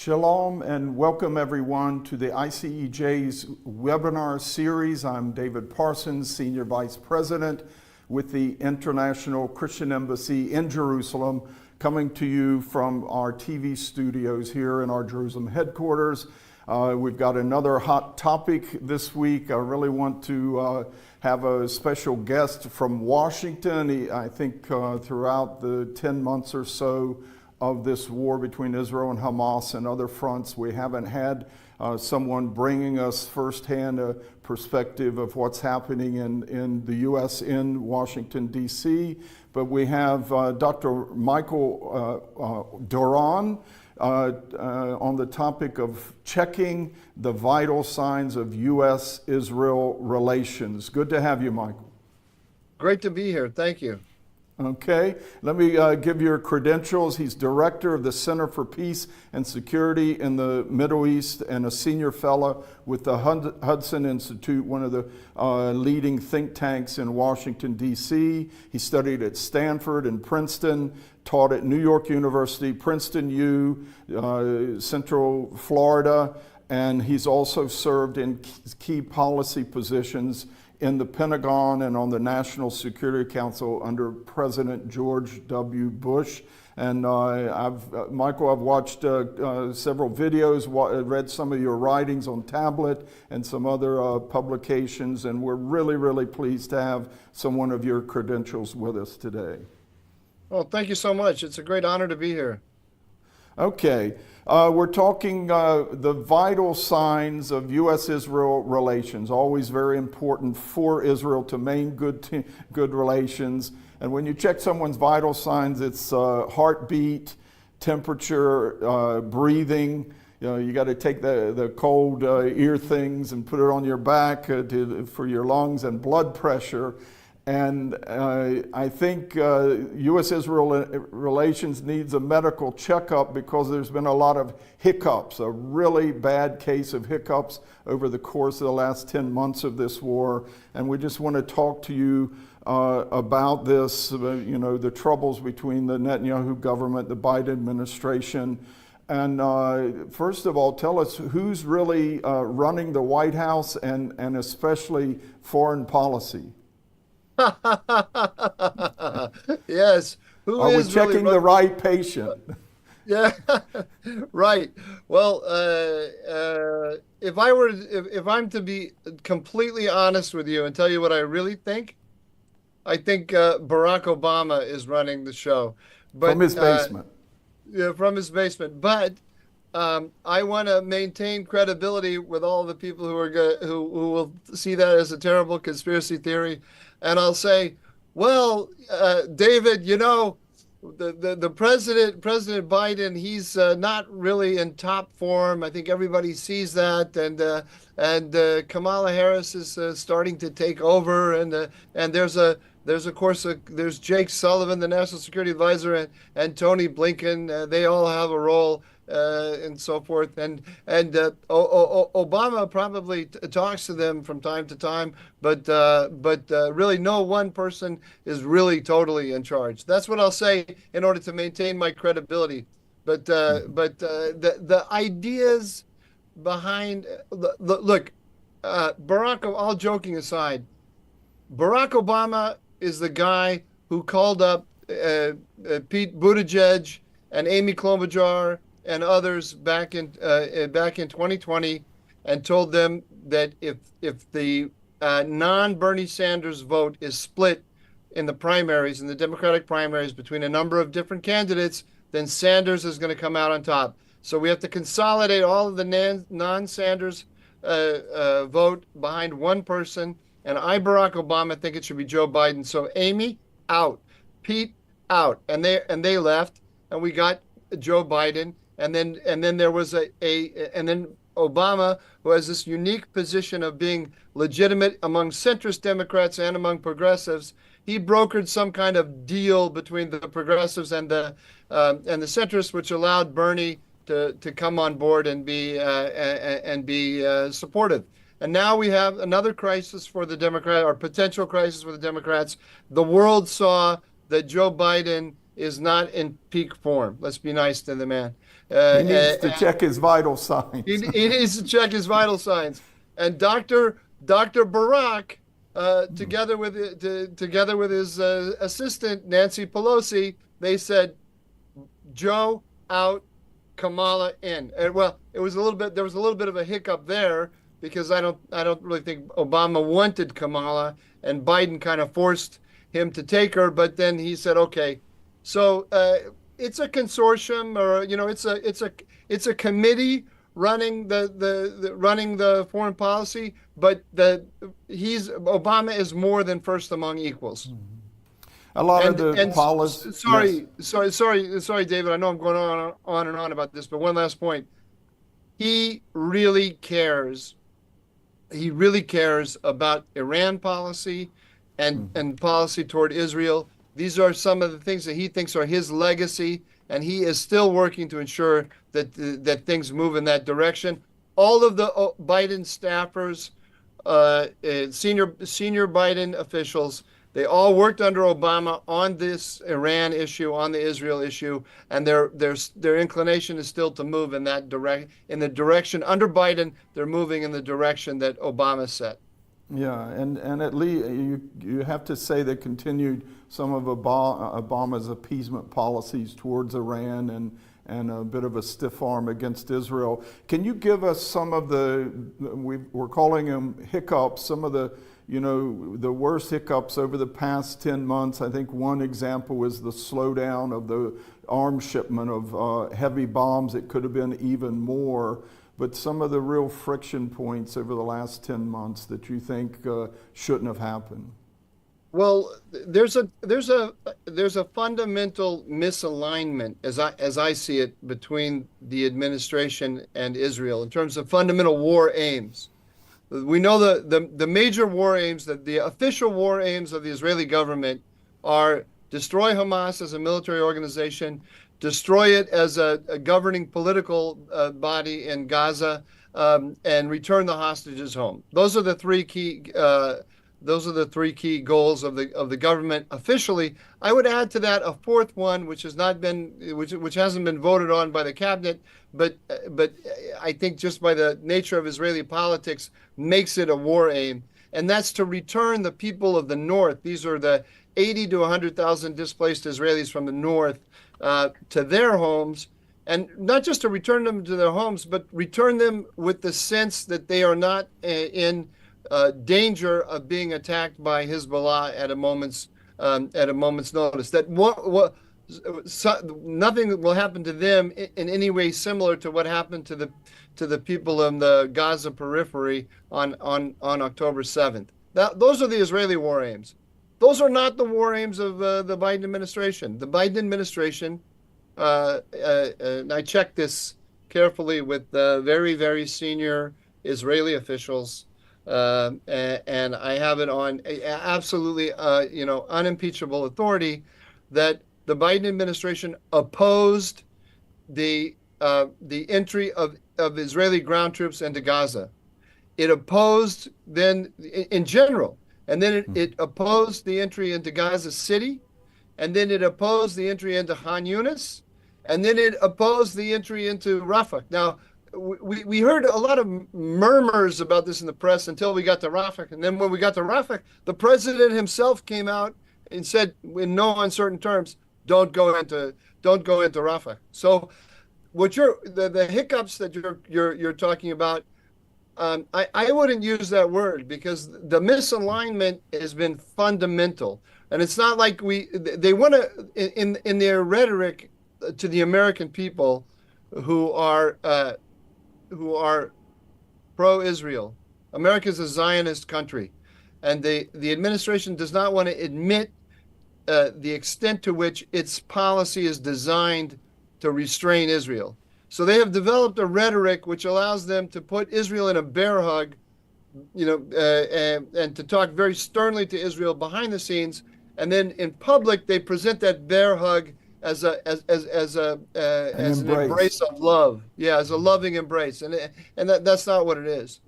Shalom and welcome everyone to the ICEJ's webinar series. I'm David Parsons, Senior Vice President with the International Christian Embassy in Jerusalem, coming to you from our TV studios here in our Jerusalem headquarters. We've got another hot topic this week. I really want to have a special guest from Washington. I think throughout the 10 months or so of this war between Israel and Hamas and other fronts, we haven't had someone bringing us firsthand a perspective of what's happening in the U.S. in Washington, D.C. But we have Dr. Michael Doran on the topic of checking the vital signs of U.S.-Israel relations. Good to have you, Michael. Great to be here. Thank you. Okay, let me give your credentials. He's director of the Center for Peace and Security in the Middle East and a senior fellow with the Hudson Institute, one of the leading think tanks in Washington, D.C. He studied at Stanford and Princeton, taught at New York University, Princeton U, Central Florida, and he's also served in key policy positions in the Pentagon and on the National Security Council under President George W. Bush. And Michael, I've watched several videos, read some of your writings on tablet and some other publications, and we're really, really pleased to have someone of your credentials with us today. Well, thank you so much. It's a great honor to be here. Okay, we're talking the vital signs of U.S.-Israel relations, always very important for Israel to maintain good relations. And when you check someone's vital signs, it's heartbeat, temperature, breathing. You know, you got to take the cold ear things and put it on your back for your lungs, and blood pressure. And I think U.S.-Israel relations needs a medical checkup because there's been a lot of hiccups, a really bad case of hiccups over the course of the last 10 months of this war. And we just want to talk to you about this, the troubles between the Netanyahu government, the Biden administration. And first of all, tell us who's really running the White House and especially foreign policy. Yes. Are we checking the right patient? Yeah, right. Well, if I'm to be completely honest with you and tell you what I really think, I think Barack Obama is running the show. But, from his basement. Yeah, from his basement. But I want to maintain credibility with all the people who will see that as a terrible conspiracy theory. And I'll say, well, David, the President Biden, he's not really in top form. I think everybody sees that, and Kamala Harris is starting to take over, and there's Jake Sullivan, the National Security Advisor, and Tony Blinken. They all have a role. And so forth, and Obama probably talks to them from time to time, but really no one person is really totally in charge. That's what I'll say in order to maintain my credibility. But the ideas behind look, all joking aside, Barack Obama is the guy who called up Pete Buttigieg and Amy Klobuchar and others back in 2020, and told them that if the non-Bernie Sanders vote is split in the primaries, in the Democratic primaries, between a number of different candidates, then Sanders is going to come out on top. So we have to consolidate all of the non-Sanders vote behind one person. And I, Barack Obama, think it should be Joe Biden. So Amy out, Pete out, and they left, and we got Joe Biden. And then there was and then Obama, who has this unique position of being legitimate among centrist Democrats and among progressives, he brokered some kind of deal between the progressives and the centrists, which allowed Bernie to come on board and be supportive. And now we have another crisis for the Democrat, or potential crisis for the Democrats. The world saw that Joe Biden is not in peak form. Let's be nice to the man. He needs to and check his vital signs. he needs to check his vital signs. And Dr. Barack, together with his assistant Nancy Pelosi, they said, Joe out, Kamala in. And well, there was a little bit of a hiccup there because I don't really think Obama wanted Kamala, and Biden kind of forced him to take her. But then he said, okay. So it's a consortium, or it's a committee running the foreign policy, but Obama is more than first among equals. A lot of the policy. Sorry, David. I know I'm going on and on about this, but one last point. He really cares. He really cares about Iran policy and policy toward Israel. These are some of the things that he thinks are his legacy, and he is still working to ensure that things move in that direction. All of the Biden staffers, senior Biden officials, they all worked under Obama on this Iran issue, on the Israel issue, and their inclination is still to move in the direction under Biden. They're moving in the direction that Obama set. Yeah, and at least you have to say they continued some of Obama's appeasement policies towards Iran and a bit of a stiff arm against Israel. Can you give us some of we're calling them hiccups, some of the worst hiccups over the past 10 months? I think one example is the slowdown of the arms shipment of heavy bombs. It could have been even more. But some of the real friction points over the last 10 months that you think shouldn't have happened. Well, there's a fundamental misalignment as I see it between the administration and Israel in terms of fundamental war aims. We know the major war aims, that the official war aims of the Israeli government are destroy Hamas as a military organization, destroy it as a governing political body in Gaza, and return the hostages home. Those are the three key goals of the government officially. I would add to that a fourth one, which hasn't been voted on by the cabinet, but I think just by the nature of Israeli politics makes it a war aim, and that's to return the people of the north. These are the 80 to 100,000 displaced Israelis from the north to their homes, and not just to return them to their homes, but return them with the sense that they are not in danger of being attacked by Hezbollah at a moment's notice. That nothing will happen to them in any way similar to what happened to the people in the Gaza periphery on October 7th. Those are the Israeli war aims. Those are not the war aims of the Biden administration. The Biden administration, and I checked this carefully with very, very senior Israeli officials, and I have it on absolutely, unimpeachable authority that the Biden administration opposed the entry of Israeli ground troops into Gaza. It opposed then in general. And then it opposed the entry into Gaza City, and then it opposed the entry into Khan Yunis, and then it opposed the entry into Rafah. Now, we heard a lot of murmurs about this in the press until we got to Rafah, and then when we got to Rafah, the president himself came out and said, in no uncertain terms, don't go into Rafah. So, the hiccups that you're talking about. I wouldn't use that word because the misalignment has been fundamental, and it's not like they want to in their rhetoric to the American people who are pro-Israel. America is a Zionist country, and the administration does not want to admit the extent to which its policy is designed to restrain Israel. So they have developed a rhetoric which allows them to put Israel in a bear hug, and to talk very sternly to Israel behind the scenes, and then in public they present that bear hug as an embrace of love, as a loving embrace, and that's not what it is.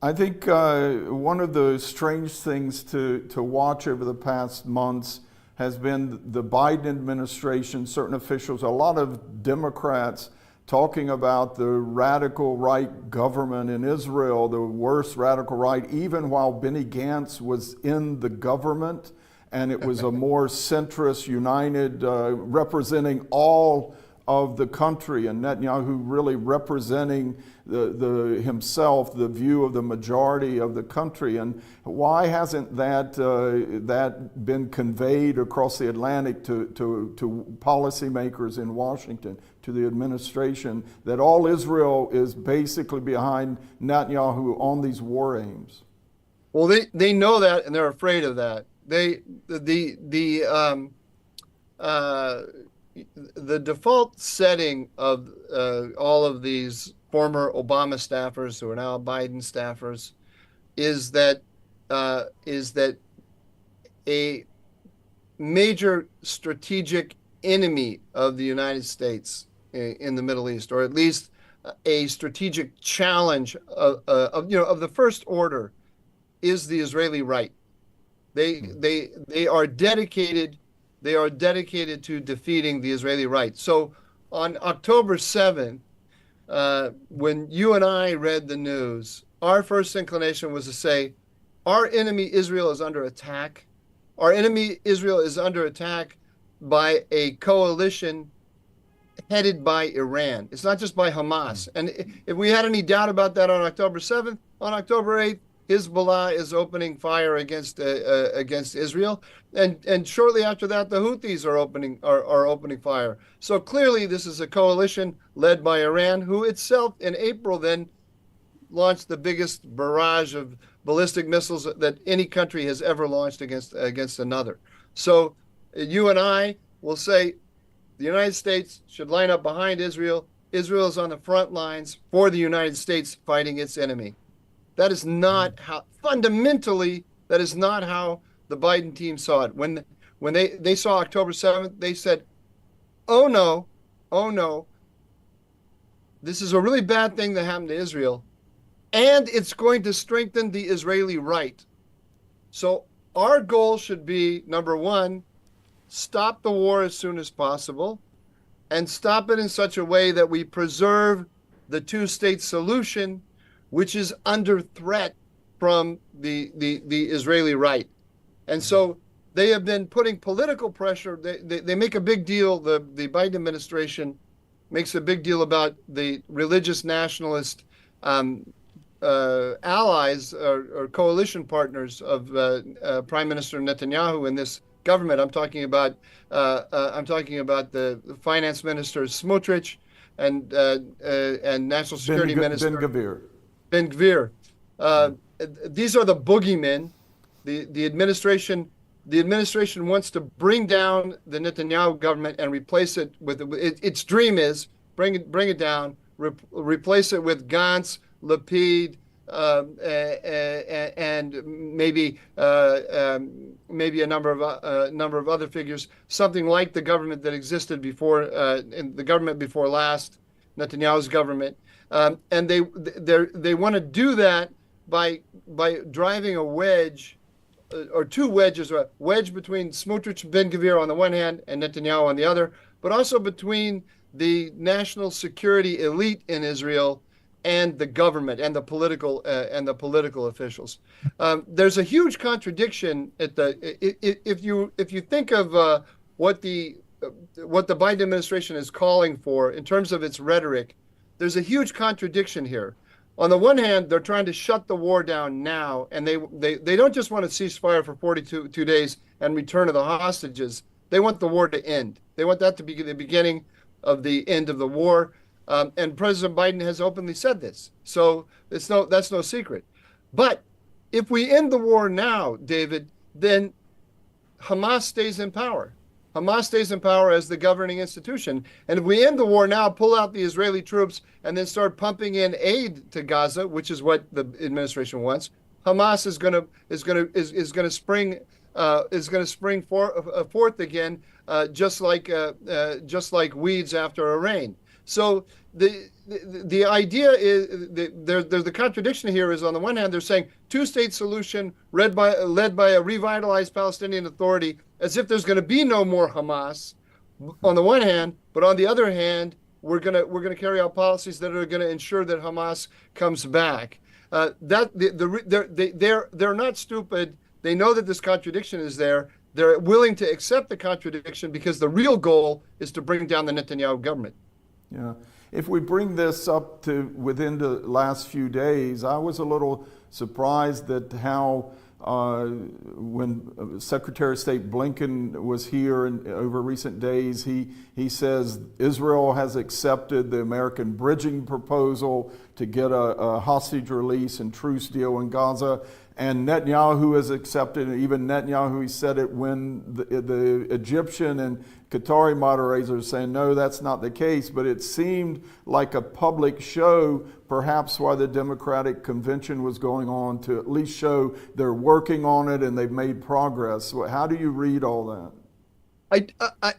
I think one of the strange things to watch over the past months has been the Biden administration, certain officials, a lot of Democrats talking about the radical right government in Israel, the worst radical right, even while Benny Gantz was in the government, and it was a more centrist, united, representing all of the country, and Netanyahu really representing himself, the view of the majority of the country. And why hasn't that been conveyed across the Atlantic to policymakers in Washington, to the administration, that all Israel is basically behind Netanyahu on these war aims? Well, they know that, and they're afraid of that. The default setting of all of these former Obama staffers who are now Biden staffers is that a major strategic enemy of the United States in the Middle East, or at least a strategic challenge of the first order, is the Israeli right. They are dedicated. They are dedicated to defeating the Israeli right. So on October 7th, when you and I read the news, our first inclination was to say, our enemy Israel is under attack. Our enemy Israel is under attack by a coalition headed by Iran. It's not just by Hamas. And if we had any doubt about that on October 7th, on October 8th, Hezbollah is opening fire against Israel, and shortly after that, the Houthis are opening fire. So clearly, this is a coalition led by Iran, who itself in April then launched the biggest barrage of ballistic missiles that any country has ever launched against another. So you and I will say the United States should line up behind Israel. Israel is on the front lines for the United States fighting its enemy. That is not how, fundamentally, that is not how the Biden team saw it. When they saw October 7th, they said, oh no, this is a really bad thing that happened to Israel, and it's going to strengthen the Israeli right. So our goal should be, number one, stop the war as soon as possible, and stop it in such a way that we preserve the two-state solution, which is under threat from the Israeli right. And so they have been putting political pressure. They make a big deal, the Biden administration makes a big deal about the religious nationalist allies or coalition partners of Prime Minister Netanyahu in this government. I'm talking about the finance minister Smotrich and National Security Minister Ben Gvir. These are the boogeymen. The administration wants to bring down the Netanyahu government and replace it with its dream is bring it down, replace it with Gantz, Lapid, and maybe a number of other figures, something like the government that existed before, in the government before last, Netanyahu's government. And they want to do that by driving a wedge, or two wedges, or a wedge between Smotrich, Ben Gvir on the one hand and Netanyahu on the other, but also between the national security elite in Israel and the government and the political officials. There's a huge contradiction if you think of what the Biden administration is calling for in terms of its rhetoric. There's a huge contradiction here. On the one hand, they're trying to shut the war down now, and they don't just want to cease fire for 42 days and return of the hostages. They want the war to end. They want that to be the beginning of the end of the war. And President Biden has openly said this. So that's no secret. But if we end the war now, David, then Hamas stays in power. Hamas stays in power as the governing institution. And if we end the war now, pull out the Israeli troops, and then start pumping in aid to Gaza, which is what the administration wants, Hamas is going to spring forth again, just like weeds after a rain. So the idea is there's the contradiction here is on the one hand they're saying two-state solution led by a revitalized Palestinian Authority, as if there's going to be no more Hamas on the one hand, but on the other hand we're gonna carry out policies that are going to ensure that Hamas comes back. They're not stupid. They know that this contradiction is there. They're willing to accept the contradiction because the real goal is to bring down the Netanyahu government. Yeah. If we bring this up to within the last few days, I was a little surprised at how when Secretary of State Blinken was here over recent days, he says Israel has accepted the American bridging proposal to get a hostage release and truce deal in Gaza. And Netanyahu has accepted it. Even Netanyahu, he said it when the Egyptian and Qatari moderators are saying, no, that's not the case. But it seemed like a public show, perhaps why the Democratic Convention was going on, to at least show they're working on it and they've made progress. How do you read all that?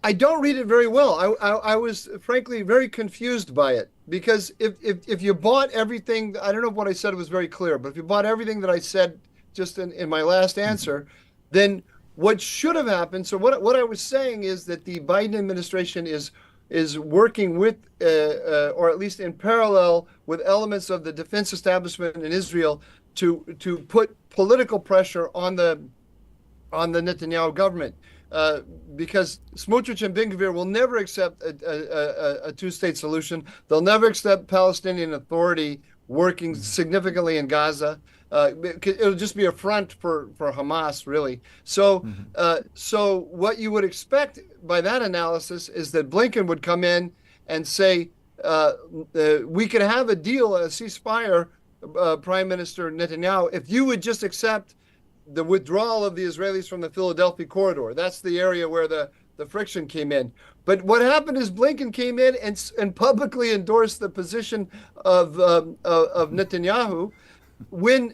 I don't read it very well. I was frankly very confused by it, because if you bought everything, I don't know if what I said was very clear, but if you bought everything that I said just in my last answer, then what should have happened, so what I was saying is that the Biden administration is working with, or at least in parallel with, elements of the defense establishment in Israel to put political pressure on the Netanyahu government. Because Smotrich and Ben-Gvir will never accept a two-state solution. They'll never accept Palestinian Authority working significantly in Gaza. It'll just be a front for Hamas, really. So, so what you would expect by that analysis is that Blinken would come in and say, we could have a deal, a ceasefire, Prime Minister Netanyahu, if you would just accept the withdrawal of the Israelis from the Philadelphia corridor. That's the area where the friction came in. But what happened is Blinken came in and publicly endorsed the position of Netanyahu when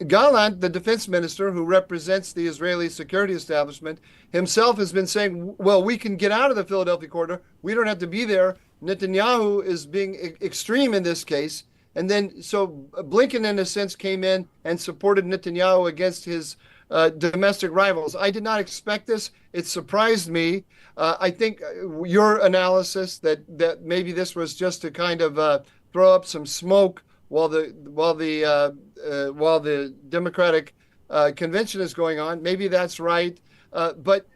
Gallant, the defense minister who represents the Israeli security establishment, himself has been saying, well, we can get out of the Philadelphia corridor. We don't have to be there. Netanyahu is being extreme in this case. And then, so Blinken, in a sense, came in and supported Netanyahu against his domestic rivals. I did not expect this. It surprised me. I think your analysis that maybe this was just to kind of throw up some smoke while the Democratic convention is going on, maybe that's right. But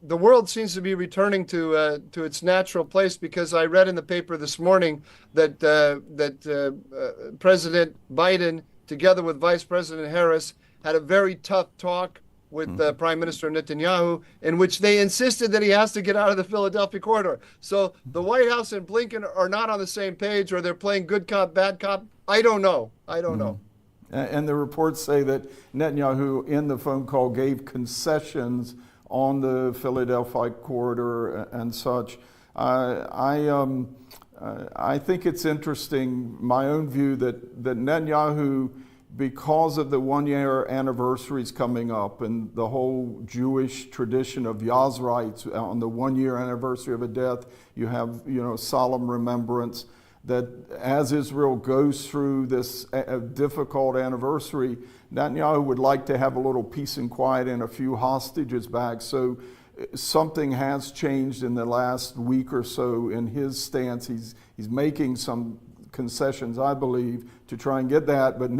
the world seems to be returning to its natural place, because I read in the paper this morning that President Biden, together with Vice President Harris, had a very tough talk with Prime Minister Netanyahu, in which they insisted that he has to get out of the Philadelphia corridor. So the White House and Blinken are not on the same page, or they're playing good cop, bad cop. I don't know. And the reports say that Netanyahu, in the phone call, gave concessions on the Philadelphia corridor and such. I think it's interesting, my own view, that Netanyahu, because of the one-year anniversaries coming up and the whole Jewish tradition of Yazrites, on the one-year anniversary of a death, you have solemn remembrance, that as Israel goes through this difficult anniversary, Netanyahu would like to have a little peace and quiet and a few hostages back. So something has changed in the last week or so in his stance. He's making some concessions, I believe, to try and get that. But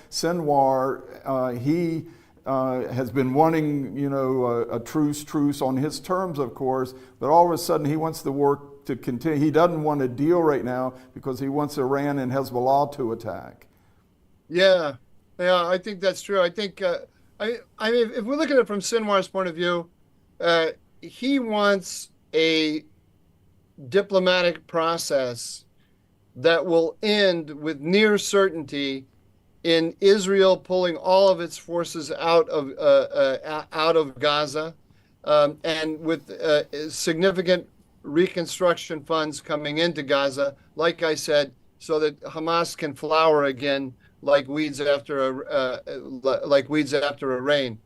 Sinwar, he has been wanting, a truce on his terms, of course. But all of a sudden, he wants the war to continue. He doesn't want a deal right now because he wants Iran and Hezbollah to attack. Yeah, I think that's true. I think, I mean, if we look at it from Sinwar's point of view, he wants a diplomatic process that will end with near certainty in Israel pulling all of its forces out of Gaza, and with significant reconstruction funds coming into Gaza, like I said, so that Hamas can flower again like weeds after a rain.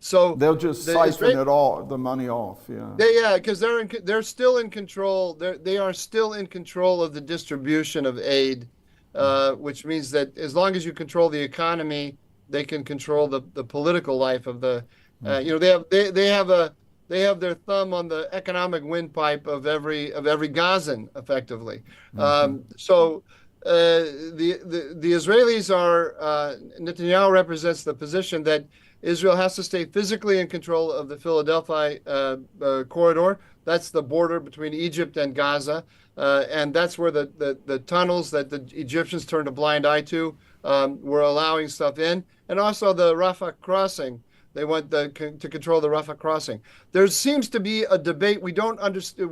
So They'll just the siphon Israeli, it all, the money off. Yeah. yeah, because they're still in control. They are still in control of the distribution of aid, which means that as long as you control the economy, they can control the political life of the. They have their thumb on the economic windpipe of every Gazan, effectively. Mm-hmm. The Israelis are Netanyahu represents the position that Israel has to stay physically in control of the Philadelphia corridor. That's the border between Egypt and Gaza, and that's where the tunnels that the Egyptians turned a blind eye to were allowing stuff in, and also the Rafah crossing. They want to control the Rafah crossing. There seems to be a debate. We don't understand.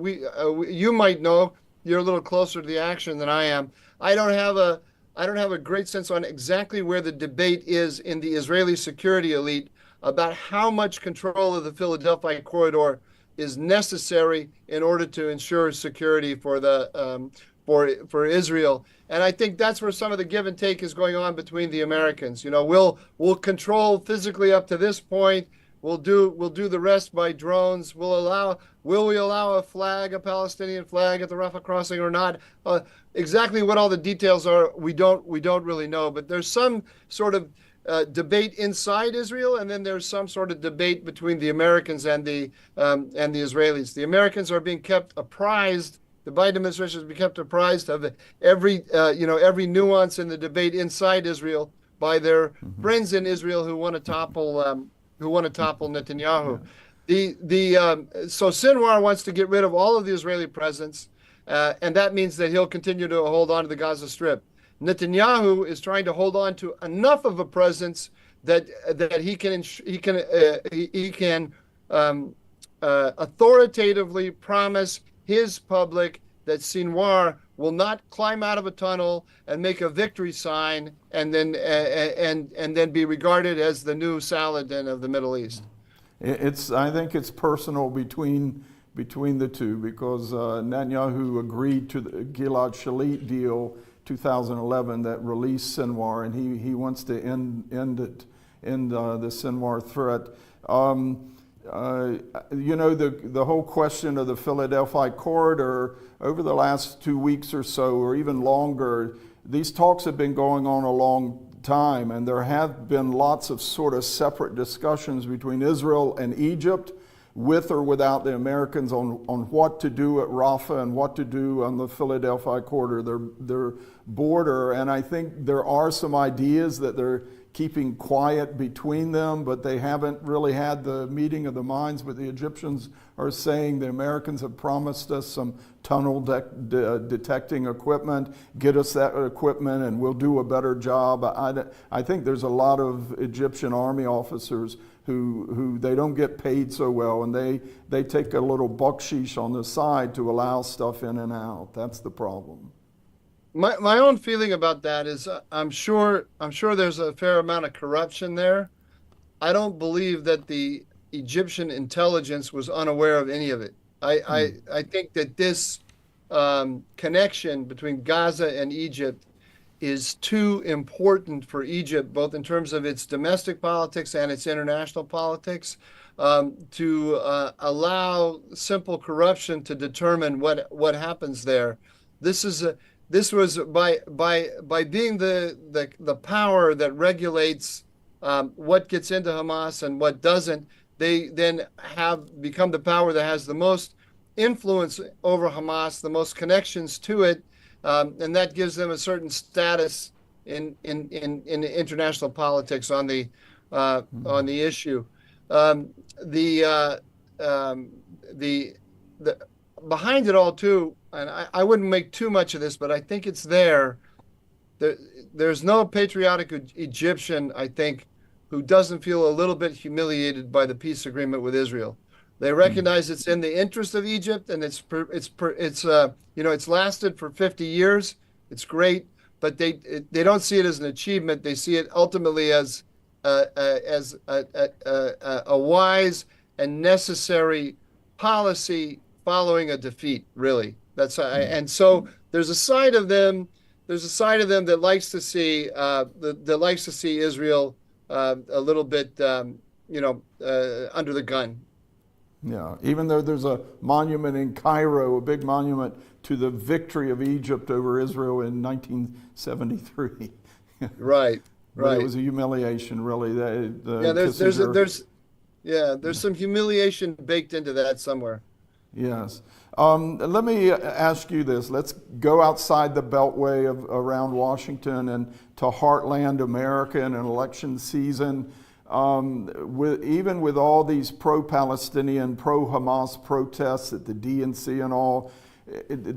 You might know. You're a little closer to the action than I am. I don't have a great sense on exactly where the debate is in the Israeli security elite about how much control of the Philadelphia corridor is necessary in order to ensure security for for Israel. And I think that's where some of the give and take is going on between the Americans. We'll control physically up to this point. We'll do the rest by drones. Will we allow a Palestinian flag at the Rafah crossing or not? Exactly what all the details are, we don't really know. But there's some sort of debate inside Israel, and then there's some sort of debate between the Americans and the Israelis. The Americans are being kept apprised. The Biden administration has been kept apprised of every nuance in the debate inside Israel by their friends in Israel who want to topple Netanyahu. So Sinwar wants to get rid of all of the Israeli presence, and that means that he'll continue to hold on to the Gaza Strip. Netanyahu is trying to hold on to enough of a presence that he can authoritatively promise his public that Sinwar will not climb out of a tunnel and make a victory sign and then be regarded as the new Saladin of the Middle East. I think it's personal between the two, because Netanyahu agreed to the Gilad Shalit deal 2011 that released Sinwar, and he wants to end the Sinwar threat. The whole question of the Philadelphia corridor over the last 2 weeks or so, or even longer, these talks have been going on a long time, and there have been lots of sort of separate discussions between Israel and Egypt, with or without the Americans, on what to do at Rafah and what to do on the Philadelphia corridor, their border. And I think there are some ideas that they're keeping quiet between them, but they haven't really had the meeting of the minds. But the Egyptians are saying the Americans have promised us some tunnel detecting equipment, get us that equipment and we'll do a better job. I think there's a lot of Egyptian army officers who they don't get paid so well, and they take a little bucksheesh on the side to allow stuff in and out. That's the problem. My own feeling about that is I'm sure there's a fair amount of corruption there. I don't believe that the Egyptian intelligence was unaware of any of it. I think that this connection between Gaza and Egypt is too important for Egypt, both in terms of its domestic politics and its international politics, to allow simple corruption to determine what happens there. This was by being the power that regulates what gets into Hamas and what doesn't. They then have become the power that has the most influence over Hamas, the most connections to it, and that gives them a certain status in international politics on the issue. Behind it all too, and I wouldn't make too much of this, but I think it's there. There's no patriotic Egyptian, I think, who doesn't feel a little bit humiliated by the peace agreement with Israel. They recognize it's in the interest of Egypt, and it's lasted for 50 years. It's great, but they don't see it as an achievement. They see it ultimately as a wise and necessary policy following a defeat. Really, and so there's a side of them. There's a side of them that likes to see Israel a little bit under the gun. Yeah, even though there's a monument in Cairo, a big monument to the victory of Egypt over Israel in 1973. Right, But it right. was a humiliation, really. Yeah, Kissinger, there's some humiliation baked into that somewhere. yes. Let me ask you this. Let's go outside the beltway around Washington and to heartland America in an election season. Even with all these pro-Palestinian, pro-Hamas protests at the DNC and all,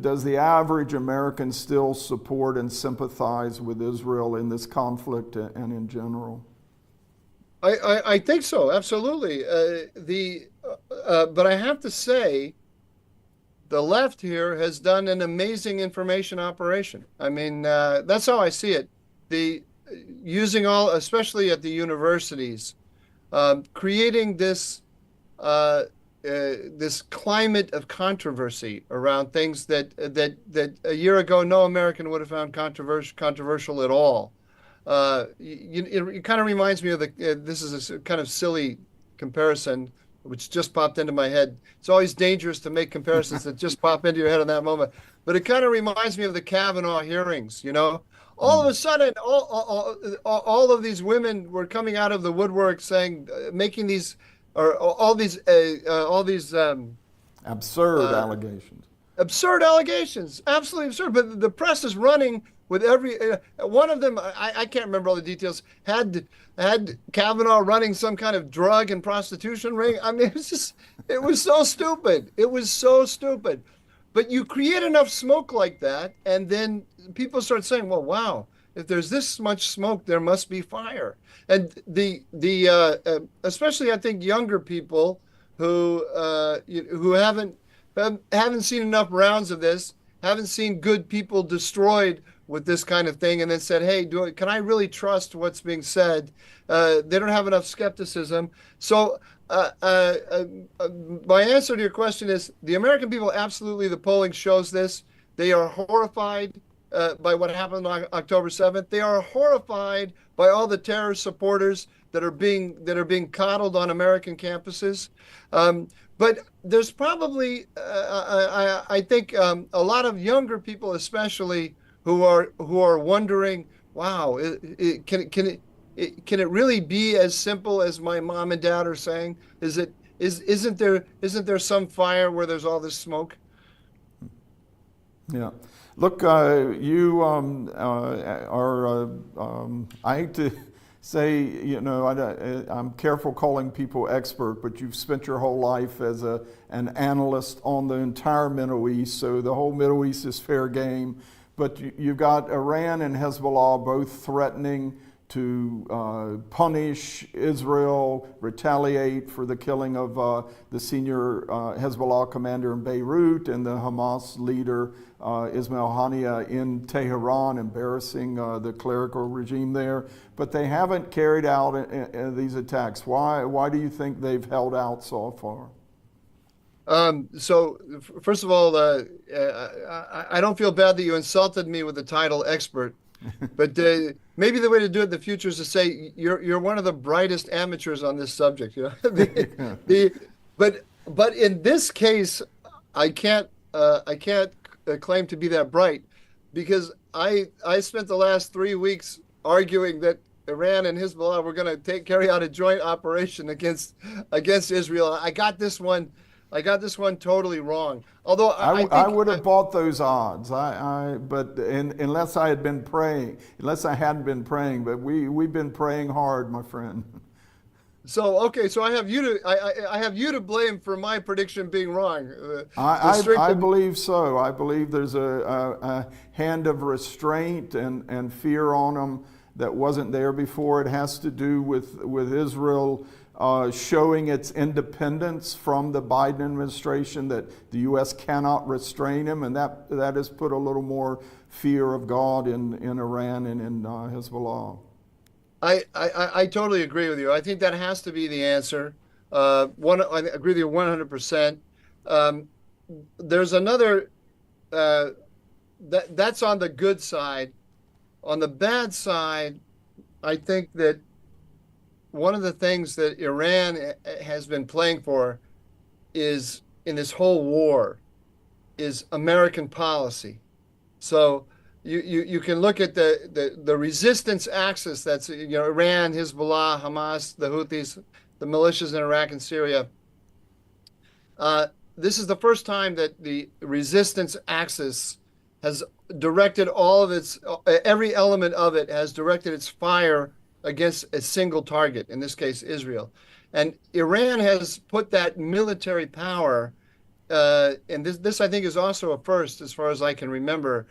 does the average American still support and sympathize with Israel in this conflict and in general? I think so, absolutely. But I have to say, the left here has done an amazing information operation. I mean, that's how I see it. The using all, especially at the universities, creating this climate of controversy around things that a year ago no American would have found controversial at all. It kind of reminds me of this is a kind of silly comparison, which just popped into my head. It's always dangerous to make comparisons that just pop into your head in that moment. But it kind of reminds me of the Kavanaugh hearings, you know? All of a sudden, all of these women were coming out of the woodwork saying, making these, or all these Absurd allegations. absurd allegations, absolutely absurd. But the press is running with every one of them. I can't remember all the details. Had Kavanaugh running some kind of drug and prostitution ring. I mean, it was so stupid. It was so stupid. But you create enough smoke like that, and then people start saying, "Well, wow, if there's this much smoke, there must be fire." And especially I think younger people who haven't seen enough rounds of this, haven't seen good people destroyed with this kind of thing, and then said, "Hey, can I really trust what's being said?" They don't have enough skepticism. So my answer to your question is the American people, absolutely, the polling shows this. They are horrified by what happened on October 7th. They are horrified by all the terrorist supporters that are being coddled on American campuses. But there's probably, I think, a lot of younger people, especially, who are wondering, wow, can it really be as simple as my mom and dad are saying? Isn't there some fire where there's all this smoke? Yeah. Look, you are, I hate to say, I'm careful calling people expert, but you've spent your whole life as an analyst on the entire Middle East, so the whole Middle East is fair game. But you've got Iran and Hezbollah both threatening to punish Israel, retaliate for the killing of the senior Hezbollah commander in Beirut and the Hamas leader Ismail Haniyeh in Tehran, embarrassing the clerical regime there. But they haven't carried out these attacks. Why do you think they've held out so far? So first of all, I don't feel bad that you insulted me with the title expert. But maybe the way to do it in the future is to say you're one of the brightest amateurs on this subject. You know, but in this case, I can't claim to be that bright, because I spent the last 3 weeks arguing that Iran and Hezbollah were going to carry out a joint operation against Israel. I got this one totally wrong. Although I would have bought those odds. Unless I hadn't been praying, but we've been praying hard, my friend. So okay, so I have you to blame for my prediction being wrong. I believe so. I believe there's a hand of restraint and fear on them that wasn't there before. It has to do with Israel showing its independence from the Biden administration, that the U.S. cannot restrain him, and that has put a little more fear of God in Iran and in Hezbollah. I totally agree with you. I think that has to be the answer. I agree with you 100%. There's another that's on the good side. On the bad side, I think that one of the things that Iran has been playing for is in this whole war is American policy. So you can look at the resistance axis that's Iran, Hezbollah, Hamas, the Houthis, the militias in Iraq and Syria. This is the first time that the resistance axis has directed all of its every element of it has directed its fire against a single target, in this case Israel. And Iran has put that military power, and this I think is also a first as far as I can remember.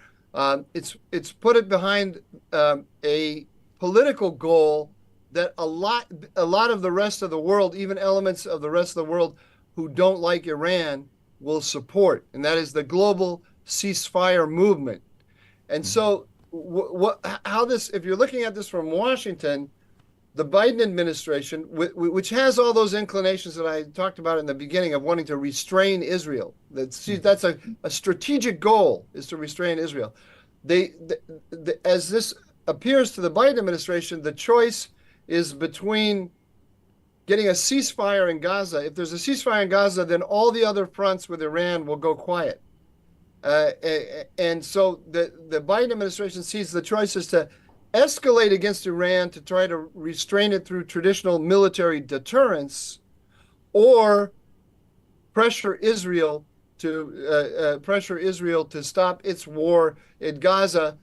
It's put it behind a political goal that a lot of the rest of the world, even elements of the rest of the world who don't like Iran, will support, and that is the global ceasefire movement. And so, how this, if you're looking at this from Washington, the Biden administration, which has all those inclinations that I talked about in the beginning of wanting to restrain Israel, that's a strategic goal, is to restrain Israel. As this appears to the Biden administration, the choice is between getting a ceasefire in Gaza. If there's a ceasefire in Gaza, then all the other fronts with Iran will go quiet. And so the Biden administration sees the choice is to escalate against Iran to try to restrain it through traditional military deterrence, or pressure Israel to stop its war in Gaza,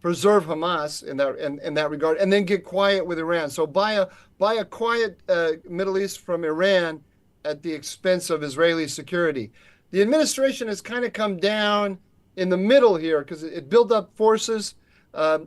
preserve Hamas in that regard, and then get quiet with Iran. So buy a quiet Middle East from Iran at the expense of Israeli security. The administration has kind of come down in the middle here because it built up forces to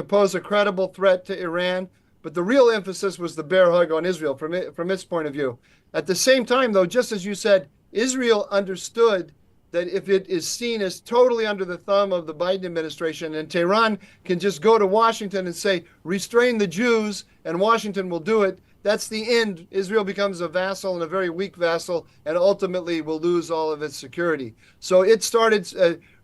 pose a credible threat to Iran. But the real emphasis was the bear hug on Israel from its point of view. At the same time, though, just as you said, Israel understood that if it is seen as totally under the thumb of the Biden administration, and Tehran can just go to Washington and say, restrain the Jews, and Washington will do it, that's the end. Israel becomes a vassal, and a very weak vassal, and ultimately will lose all of its security. So it started,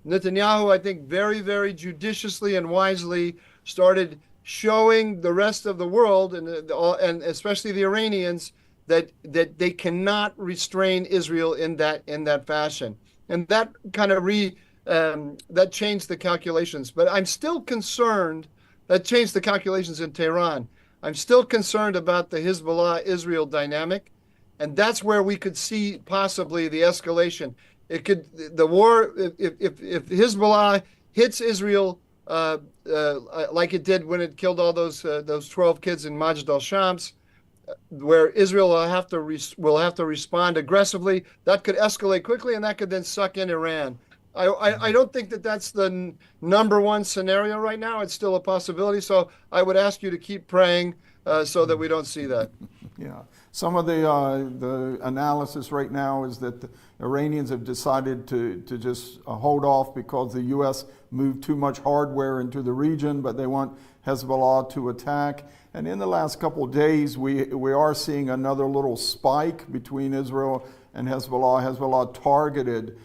Netanyahu, I think, very, very judiciously and wisely started showing the rest of the world, and especially the Iranians, that they cannot restrain Israel in that fashion. And that kind of that changed the calculations. But I'm still concerned, that changed the calculations in Tehran. I'm still concerned about the Hezbollah-Israel dynamic, and that's where we could see possibly the escalation. The war, if Hezbollah hits Israel like it did when it killed all those 12 kids in Majd al-Shams, where Israel will have to respond aggressively, that could escalate quickly, and that could then suck in Iran. I don't think that that's the number one scenario right now. It's still a possibility. So I would ask you to keep praying so that we don't see that. Yeah. Some of the analysis right now is that the Iranians have decided to just hold off because the U.S. moved too much hardware into the region, but they want Hezbollah to attack. And in the last couple of days, we are seeing another little spike between Israel and Hezbollah. Hezbollah targeted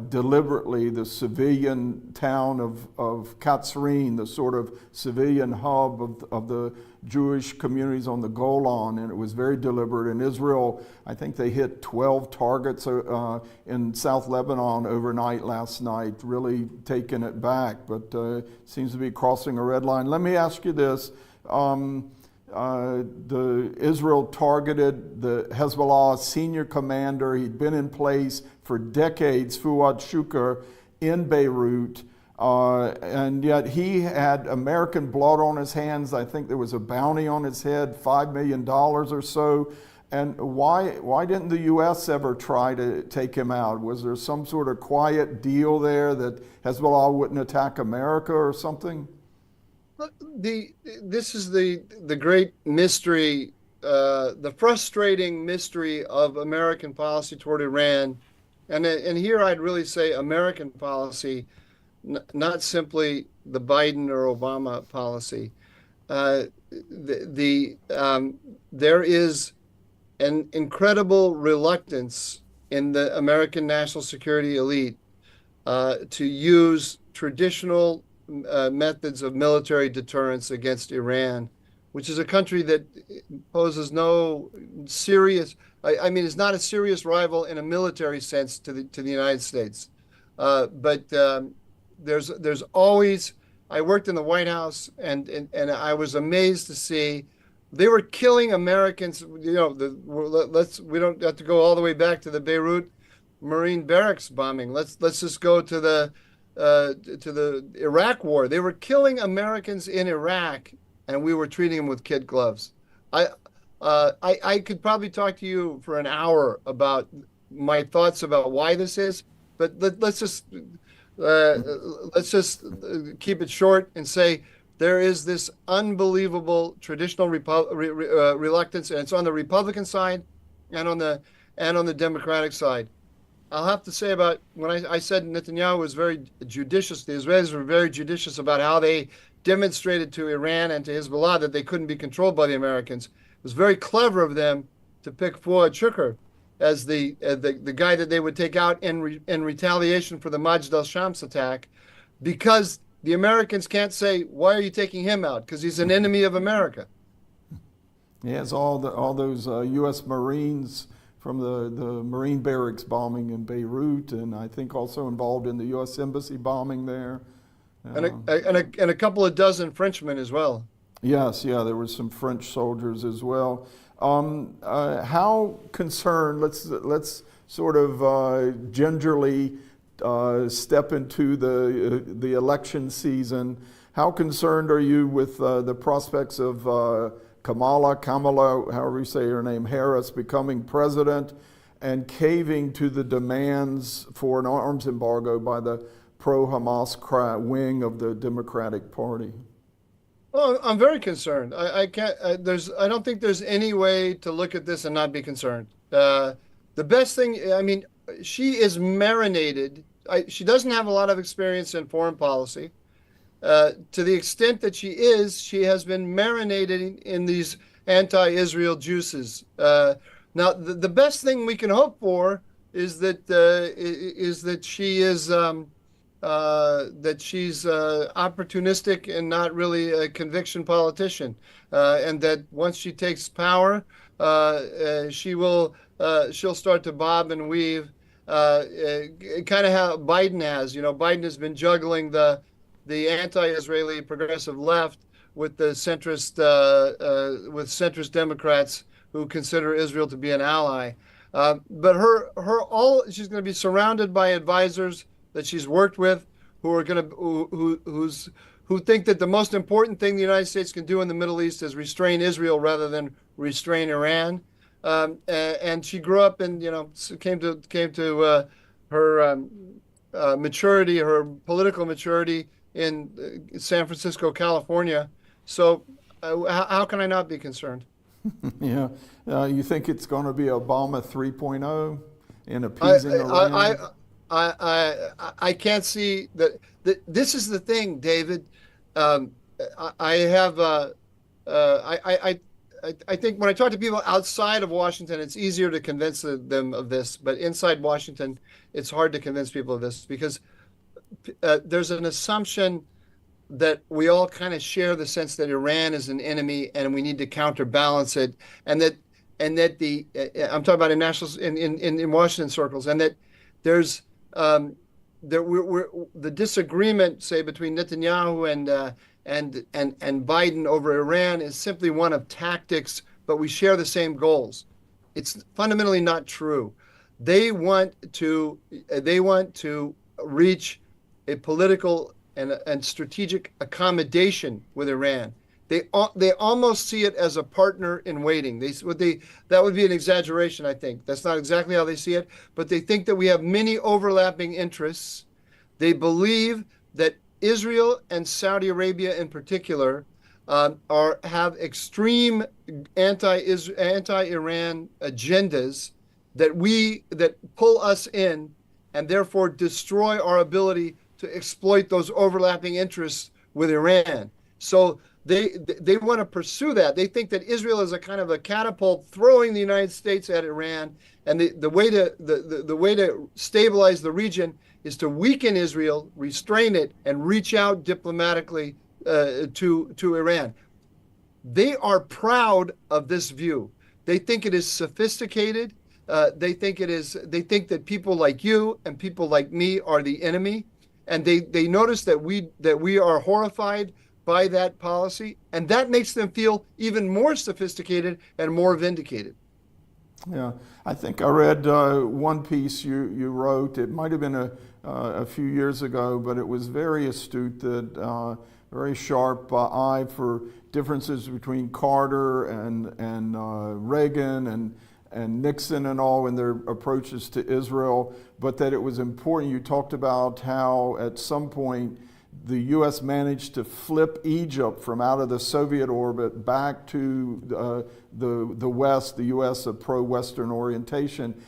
deliberately the civilian town of Katsrin, the sort of civilian hub of the Jewish communities on the Golan, and it was very deliberate. In Israel, I think they hit 12 targets in South Lebanon overnight last night, really taking it back, but seems to be crossing a red line. Let me ask you this. Israel targeted the Hezbollah senior commander. He'd been in place for decades, Fuad Shukr, in Beirut, and yet he had American blood on his hands. I think there was a bounty on his head, $5 million or so. And why didn't the U.S. ever try to take him out? Was there some sort of quiet deal there that Hezbollah wouldn't attack America or something? This is the great mystery, the frustrating mystery of American policy toward Iran, and here I'd really say American policy, not simply the Biden or Obama policy. There is an incredible reluctance in the American national security elite to use traditional methods of military deterrence against Iran which is a country that poses no serious, I mean, it's not a serious rival in a military sense to the United States. But there's always, I worked in the White House, and I was amazed to see they were killing Americans. You know, we don't have to go all the way back to the Beirut Marine barracks bombing. Let's just go to the Iraq War. They were killing Americans in Iraq, and we were treating them with kid gloves. I could probably talk to you for an hour about my thoughts about why this is, but let's just keep it short and say there is this unbelievable traditional reluctance, and it's on the Republican side and on the Democratic side. I'll have to say about when I said Netanyahu was very judicious, the Israelis were very judicious about how they demonstrated to Iran and to Hezbollah that they couldn't be controlled by the Americans. It was very clever of them to pick Fuad Shukr as the guy that they would take out in retaliation for the Majd al-Shams attack, because the Americans can't say, why are you taking him out? Because he's an enemy of America. Yes, all those U.S. Marines from the Marine barracks bombing in Beirut, and I think also involved in the U.S. Embassy bombing there. And a couple of dozen Frenchmen as well. Yes, yeah, there were some French soldiers as well. How concerned, let's sort of gingerly step into the election season. How concerned are you with the prospects of Kamala, however you say her name, Harris, becoming president and caving to the demands for an arms embargo by the pro-Hamas wing of the Democratic Party? Well, I'm very concerned. I can't. I don't think there's any way to look at this and not be concerned. The best thing, I mean, she is marinated. She doesn't have a lot of experience in foreign policy. To the extent that she has been marinated in these anti-Israel juices. Now, the best thing we can hope for is that she is that she's opportunistic and not really a conviction politician, and that once she takes power, she'll start to bob and weave, kind of how Biden has. You know, Biden has been juggling the anti-Israeli progressive left with the centrist Democrats who consider Israel to be an ally. But she's going to be surrounded by advisors that she's worked with who think that the most important thing the United States can do in the Middle East is restrain Israel rather than restrain Iran. And she grew up and came to her maturity, her political maturity in San Francisco, California. So how can I not be concerned? Yeah. You think it's going to be Obama 3.0 in appeasing Iran? I can't see that. This is the thing, David. I think when I talk to people outside of Washington, it's easier to convince them of this. But inside Washington, it's hard to convince people of this because there's an assumption that we all kind of share the sense that Iran is an enemy and we need to counterbalance it, and that I'm talking about in Washington circles, and that there's the disagreement, say, between Netanyahu and Biden over Iran is simply one of tactics, but we share the same goals. It's fundamentally not true. They want to reach a political and strategic accommodation with Iran. They almost see it as a partner in waiting. That would be an exaggeration, I think. That's not exactly how they see it, but they think that we have many overlapping interests. They believe that Israel and Saudi Arabia in particular have extreme anti-Iran agendas that pull us in and therefore destroy our ability to exploit those overlapping interests with Iran. So they want to pursue that. They think that Israel is a kind of a catapult throwing the United States at Iran, and the way to stabilize the region is to weaken Israel, restrain it, and reach out diplomatically to Iran. they are proud of this view. They think it is sophisticated. They think it is. They think that people like you and people like me are the enemy, and they notice that we are horrified by that policy, and that makes them feel even more sophisticated and more vindicated. Yeah, I think I read one piece you wrote. It might have been a few years ago, but it was very astute, that very sharp eye for differences between Carter and Reagan and Nixon and all in their approaches to Israel, but that it was important. You talked about how at some point the U.S. managed to flip Egypt from out of the Soviet orbit back to the West, the U.S. of pro-Western orientation.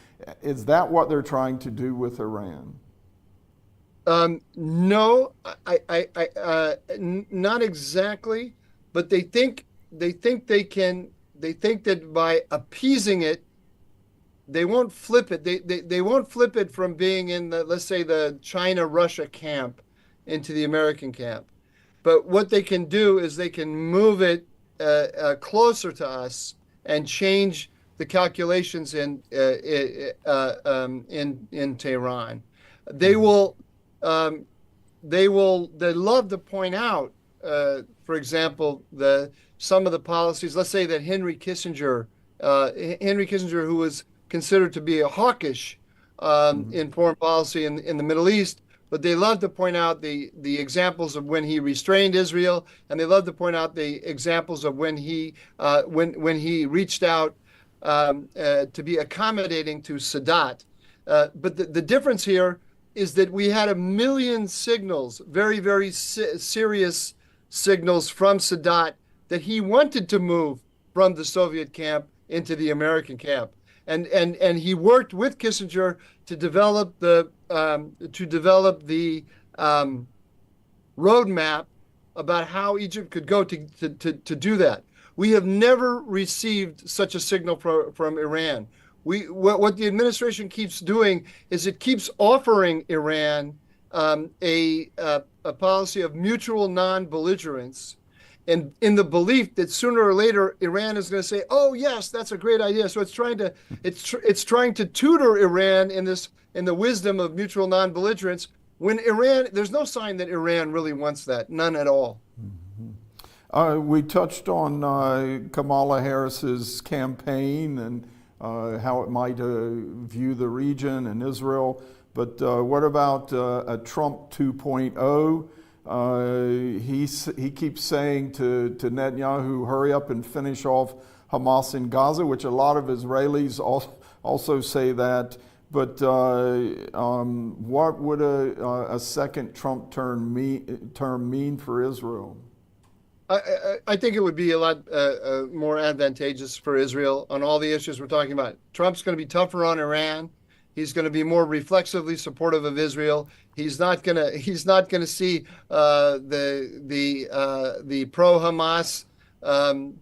Is that what they're trying to do with Iran? No, not exactly, but they think they can. They think that by appeasing it, they won't flip it. They won't flip it from being in the, let's say, the China-Russia camp into the American camp. But what they can do is they can move it closer to us and change the calculations in Tehran. They will. They love to point out, for example, some of the policies. Let's say that Henry Kissinger, who was considered to be a hawkish in foreign policy in the Middle East, but they love to point out the examples of when he restrained Israel, and they love to point out the examples of when he reached out to be accommodating to Sadat. But the difference here is that we had 1 million signals, very, very serious signals from Sadat that he wanted to move from the Soviet camp into the American camp. And he worked with Kissinger to develop the roadmap about how Egypt could go to do that. We have never received such a signal from Iran. What the administration keeps doing is it keeps offering Iran a policy of mutual non-belligerence, and in the belief that sooner or later Iran is going to say, "Oh yes, that's a great idea." So it's trying to tutor Iran in the wisdom of mutual non-belligerence. When there's no sign that Iran really wants that, none at all. We touched on Kamala Harris's campaign and how it might view the region and Israel. But what about a Trump 2.0? He keeps saying to Netanyahu, hurry up and finish off Hamas in Gaza, which a lot of Israelis also say that. But what would a second Trump term mean for Israel? I think it would be a lot more advantageous for Israel on all the issues we're talking about. Trump's going to be tougher on Iran. He's going to be more reflexively supportive of Israel. He's not going to see the pro-Hamas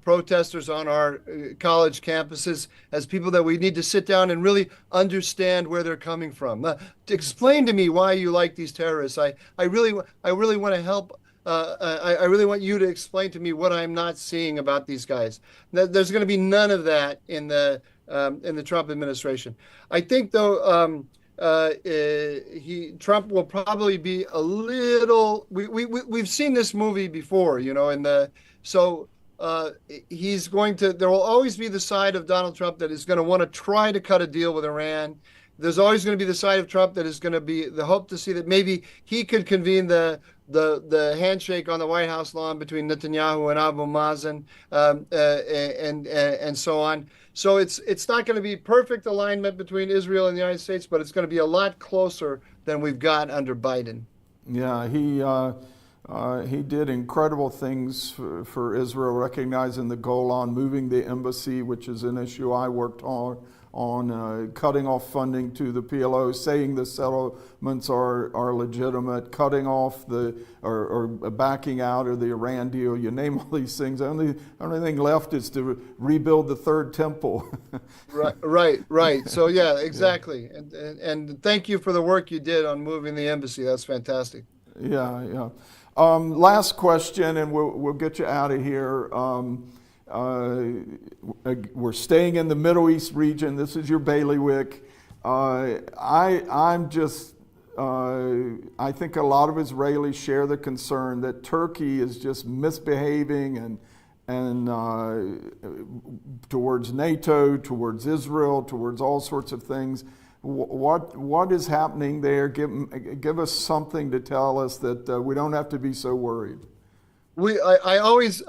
protesters on our college campuses as people that we need to sit down and really understand where they're coming from. To explain to me why you like these terrorists. I really want to help. I really want you to explain to me what I'm not seeing about these guys. There's going to be none of that in the Trump administration. I think, though, Trump will probably be a little. We've seen this movie before, he's going to. There will always be the side of Donald Trump that is going to want to try to cut a deal with Iran. There's always going to be the side of Trump that is going to be the hope to see that maybe he could convene the handshake on the White House lawn between Netanyahu and Abu Mazen, and so on. So it's not going to be perfect alignment between Israel and the United States, but it's going to be a lot closer than we've got under Biden. Yeah, he did incredible things for Israel, recognizing the Golan, moving the embassy, which is an issue I worked on cutting off funding to the PLO, saying the settlements are legitimate, cutting off or backing out of the Iran deal. You name all these things. The only thing left is to rebuild the third temple. Right. So yeah, exactly. Yeah. And thank you for the work you did on moving the embassy. That's fantastic. Yeah. Last question, and we'll get you out of here. We're staying in the Middle East region. This is your bailiwick. I'm just, I think a lot of Israelis share the concern that Turkey is just misbehaving and towards NATO, towards Israel, towards all sorts of things. What is happening there? Give us something to tell us that we don't have to be so worried. I always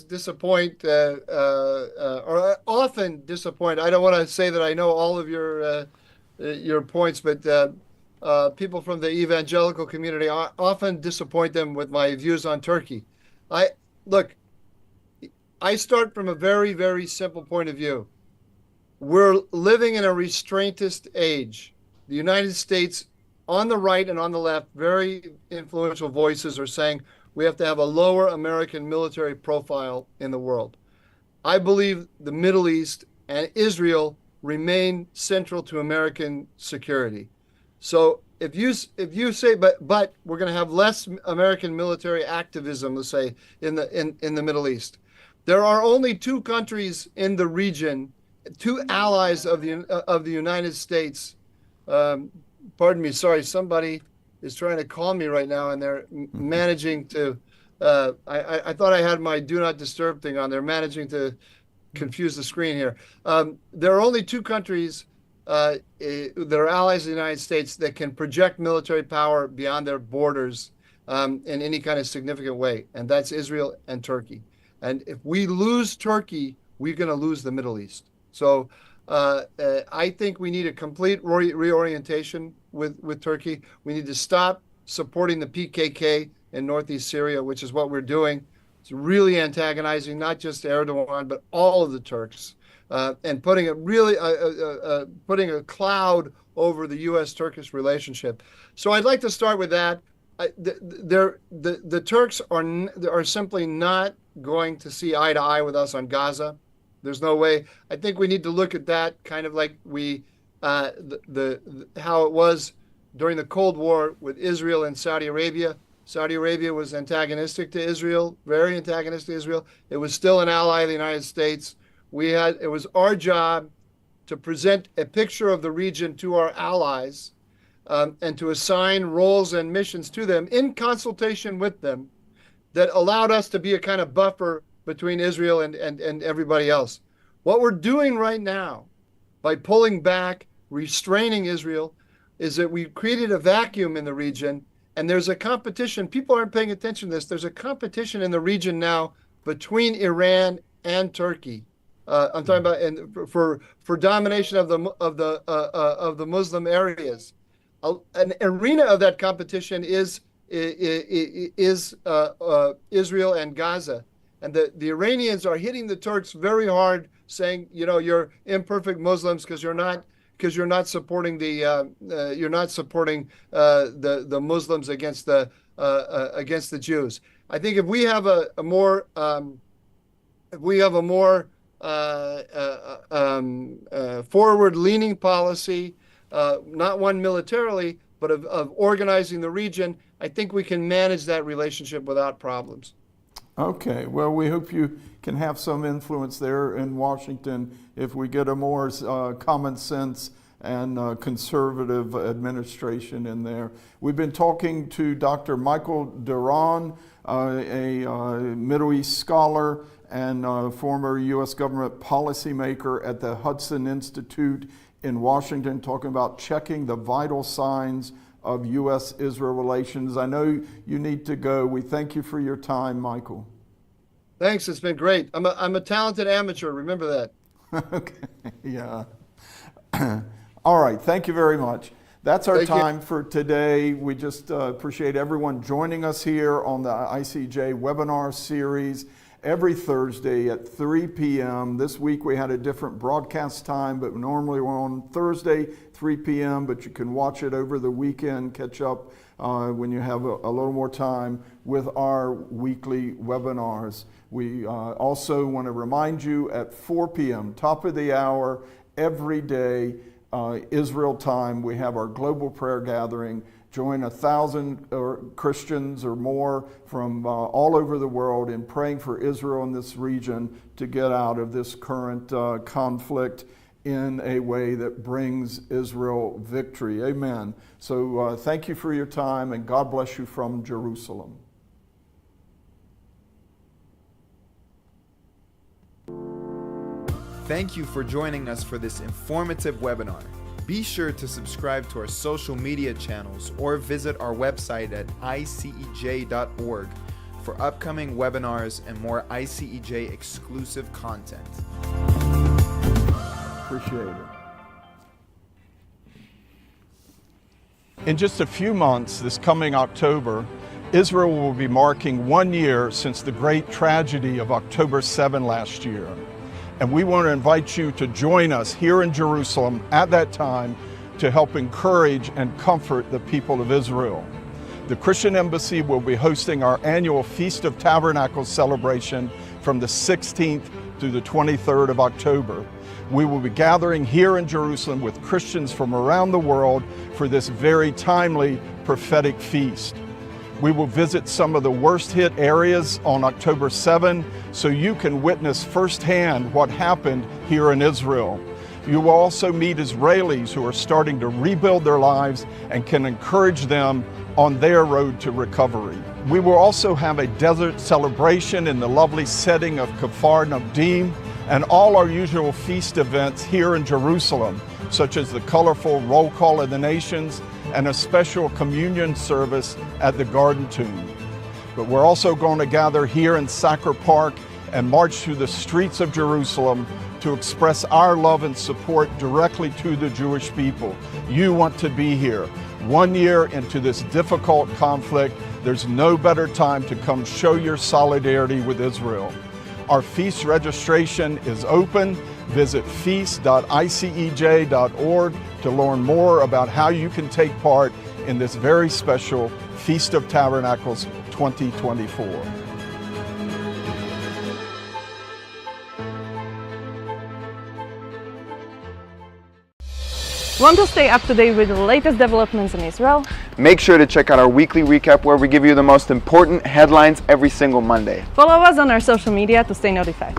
disappoint, or I often disappoint. I don't want to say that I know all of your points, but people from the evangelical community, I often disappoint them with my views on Turkey. Look, I start from a very, very simple point of view. We're living in a restraintist age. The United States, on the right and on the left, very influential voices are saying we have to have a lower American military profile in the world. I believe the Middle East and Israel remain central to American security. So if you say, but we're going to have less American military activism, let's say, in the Middle East. There are only two countries in the region, two allies of the United States. Pardon me, sorry, somebody is trying to call me right now, and they're managing to. I thought I had my do not disturb thing on. They're managing to confuse the screen here. There are only two countries that are allies of the United States that can project military power beyond their borders in any kind of significant way, and that's Israel and Turkey. And if we lose Turkey, we're going to lose the Middle East. So I think we need a complete reorientation with Turkey. We need to stop supporting the PKK in northeast Syria, which is what we're doing. It's really antagonizing not just Erdogan, but all of the Turks, and putting a cloud over the U.S.-Turkish relationship. So I'd like to start with that. The Turks are simply not going to see eye to eye with us on Gaza. There's no way. I think we need to look at that kind of like how it was during the Cold War with Israel and Saudi Arabia. Saudi Arabia was antagonistic to Israel, very antagonistic to Israel. It was still an ally of the United States. It was our job to present a picture of the region to our allies, and to assign roles and missions to them in consultation with them that allowed us to be a kind of buffer between Israel and everybody else. What we're doing right now by pulling back, restraining Israel, is that we've created a vacuum in the region, and there's a competition. People aren't paying attention to this. There's a competition in the region now between Iran and Turkey. I'm talking about for domination of the Muslim areas. An arena of that competition is Israel and Gaza. And the Iranians are hitting the Turks very hard, saying, you're imperfect Muslims because you're not supporting the Muslims against the Jews. I think if we have a more forward-leaning policy, not one militarily, but of organizing the region, I think we can manage that relationship without problems. Okay, well, we hope you can have some influence there in Washington if we get a more common sense and conservative administration in there. We've been talking to Dr. Michael Doran, a Middle East scholar and former U.S. government policymaker at the Hudson Institute in Washington, talking about checking the vital signs of U.S.-Israel relations. I know you need to go. We thank you for your time, Michael. Thanks. It's been great. I'm a talented amateur. Remember that. Okay. Yeah. All right. Thank you very much. That's our time for today. We just appreciate everyone joining us here on the ICEJ webinar series every Thursday at 3 p.m. This week we had a different broadcast time, but normally we're on Thursday, 3 p.m., but you can watch it over the weekend, catch up when you have a little more time with our weekly webinars. We also want to remind you at 4 p.m., top of the hour, every day, Israel time, we have our global prayer gathering Join 1,000 Christians or more from all over the world in praying for Israel in this region to get out of this current conflict in a way that brings Israel victory. Amen. So thank you for your time, and God bless you from Jerusalem. Thank you for joining us for this informative webinar. Be sure to subscribe to our social media channels or visit our website at icej.org for upcoming webinars and more ICEJ exclusive content. Appreciate it. In just a few months, this coming October, Israel will be marking 1 year since the great tragedy of October 7 last year. And we want to invite you to join us here in Jerusalem at that time to help encourage and comfort the people of Israel. The Christian Embassy will be hosting our annual Feast of Tabernacles celebration from the 16th through the 23rd of October. We will be gathering here in Jerusalem with Christians from around the world for this very timely prophetic feast. We will visit some of the worst hit areas on October 7 so you can witness firsthand what happened here in Israel. You will also meet Israelis who are starting to rebuild their lives and can encourage them on their road to recovery. We will also have a desert celebration in the lovely setting of Kfar Navdim and all our usual feast events here in Jerusalem, such as the colorful roll call of the nations and a special communion service at the Garden Tomb. But we're also going to gather here in Sacher Park and march through the streets of Jerusalem to express our love and support directly to the Jewish people. You want to be here. 1 year into this difficult conflict, there's no better time to come show your solidarity with Israel. Our feast registration is open. Visit feast.icej.org to learn more about how you can take part in this very special Feast of Tabernacles 2024. Want to stay up to date with the latest developments in Israel? Make sure to check out our weekly recap where we give you the most important headlines every single Monday. Follow us on our social media to stay notified.